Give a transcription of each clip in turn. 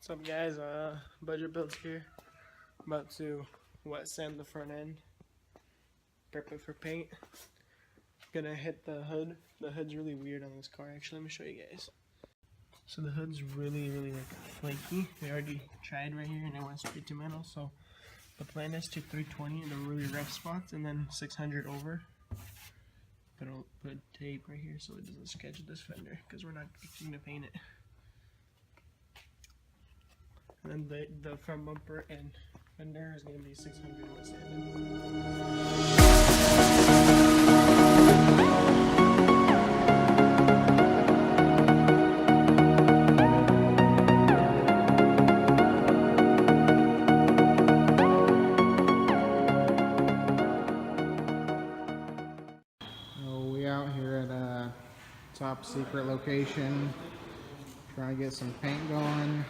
What's up, guys? Budget Builds here. About to wet sand the front end, prep it for paint. Gonna hit the hood. The hood's really weird on this car. Actually, let me show you guys. So the hood's really like flaky. We already tried right here and it went straight to metal. So the plan is to 320 in the really rough spots and then 600 over. But I'll put tape right here so it doesn't sketch this fender because we're not going to paint it. And then the front bumper and fender is going to be 600 wet sanded. Top secret location, trying to get some paint going.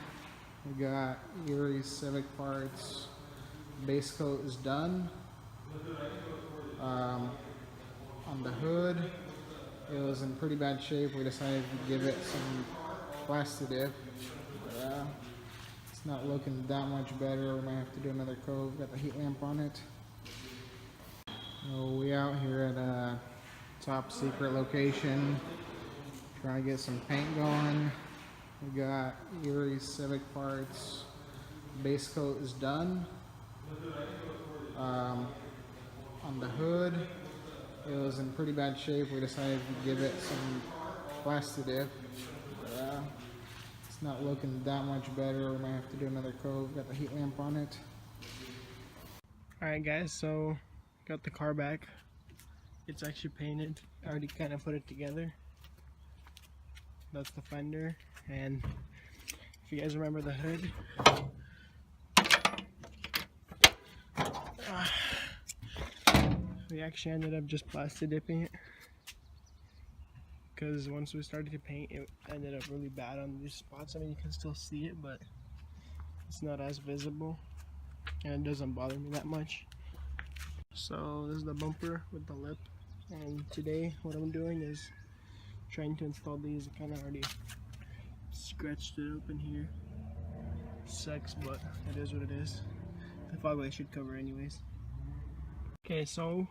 We got Erie Civic parts. Base coat is done. On the hood, it was in pretty bad shape. We decided to give it some Plastidip. It's not looking that much better. We might have to do another coat. Got the heat lamp on it. We out here at top secret location, trying to get some paint going. We got Erie Civic parts. Base coat is done. On the hood, it was in pretty bad shape. We decided to give it some Plastidip. It's not looking that much better. We might have to do another coat. Got the heat lamp on it. Alright guys, so got the car back. It's actually painted. I already kind of put it together. That's the fender, and if you guys remember the hood, we actually ended up just Plastidipping it because once we started to paint, it ended up really bad on these spots. I mean, you can still see it, but it's not as visible and it doesn't bother me that much. So this is the bumper with the lip, and today what I'm doing is trying to install these. I kind of already scratched it open here. Sucks, but it is what it is. The fog light should cover anyways. Okay, so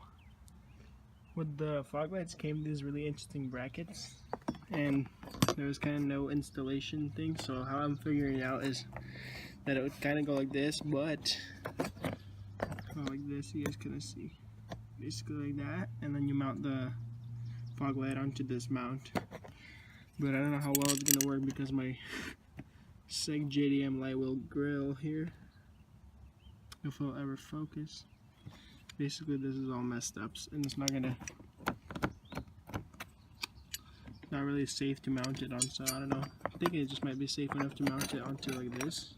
with the fog lights came these really interesting brackets, and there was kind of no installation thing. So how I'm figuring it out is that it would kind of go like this, but like this, you guys can see, basically like that, and then you mount the fog light onto this mount. But I don't know how well it's gonna work because my Civic JDM light wheel grill here, if it'll ever focus. Basically this is all messed up and it's not really safe to mount it on, so I don't know. I think it just might be safe enough to mount it onto like this,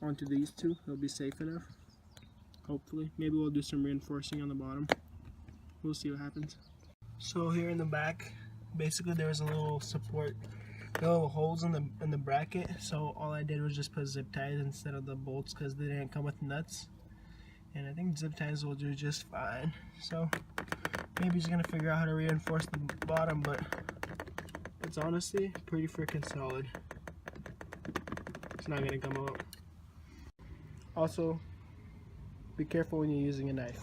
onto these two. It'll be safe enough, hopefully. Maybe we'll do some reinforcing on the bottom. We'll see what happens. So here in the back, basically there was a little support, little holes in the bracket. So all I did was just put zip ties instead of the bolts because they didn't come with nuts. And I think zip ties will do just fine. So maybe he's gonna figure out how to reinforce the bottom, but it's honestly pretty freaking solid. It's not gonna come out. Also, be careful when you're using a knife.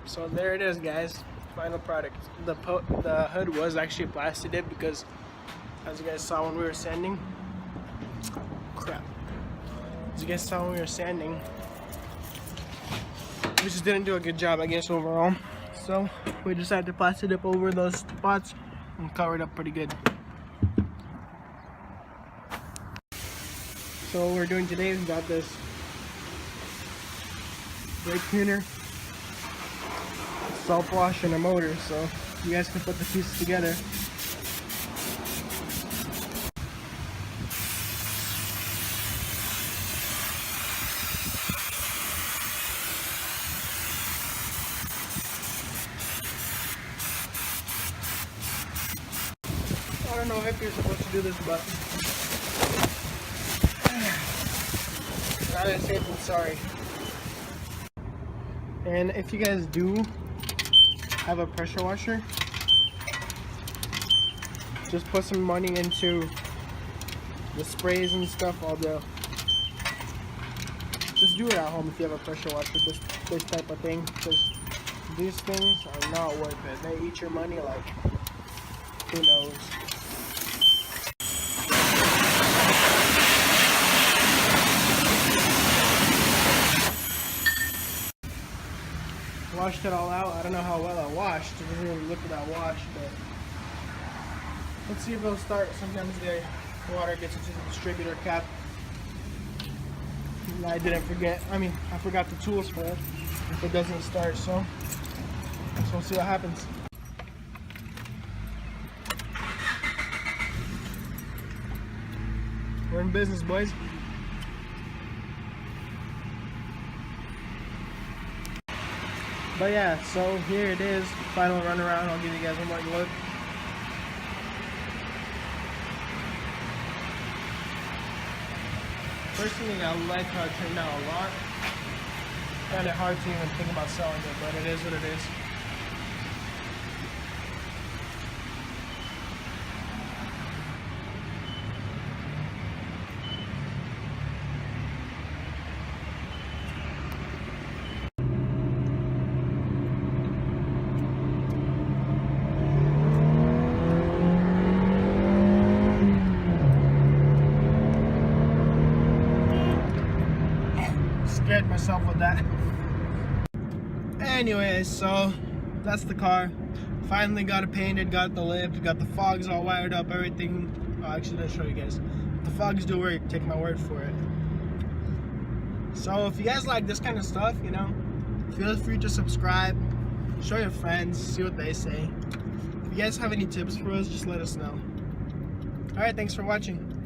So there it is, guys. Final product. The hood was actually Plastidip because, as you guys saw when we were sanding, as you guys saw when we were sanding, we just didn't do a good job, I guess, overall. So we decided to Plastidip over those spots and cover it up pretty good. So what we're doing today is got this brake cleaner, salt wash, and a motor, so you guys can put the pieces together. don't know if you're supposed to do this, but rather safe than sorry. And if you guys do have a pressure washer, just put some money into the sprays and stuff. Just do it at home if you have a pressure washer, this type of thing, because these things are not worth it. They eat your money like who knows. Washed it all out. I don't know how well I washed. It didn't really look at that wash, but let's see if it'll start. Sometimes the water gets into the distributor cap. And I forgot the tools for it. If it doesn't start, so we'll see what happens. We're in business, boys. But yeah, so here it is, final run around. I'll give you guys one more look. Personally, I like how it turned out a lot. Kind of hard to even think about selling it, but it is what it is. Scared myself with that. Anyways, so that's the car. Finally got it painted, got the lift, got the fogs all wired up, everything. Oh, actually, let's show you guys. The fogs do work, take my word for it. So if you guys like this kind of stuff, you know, feel free to subscribe, show your friends, see what they say. If you guys have any tips for us, just let us know. Alright, thanks for watching.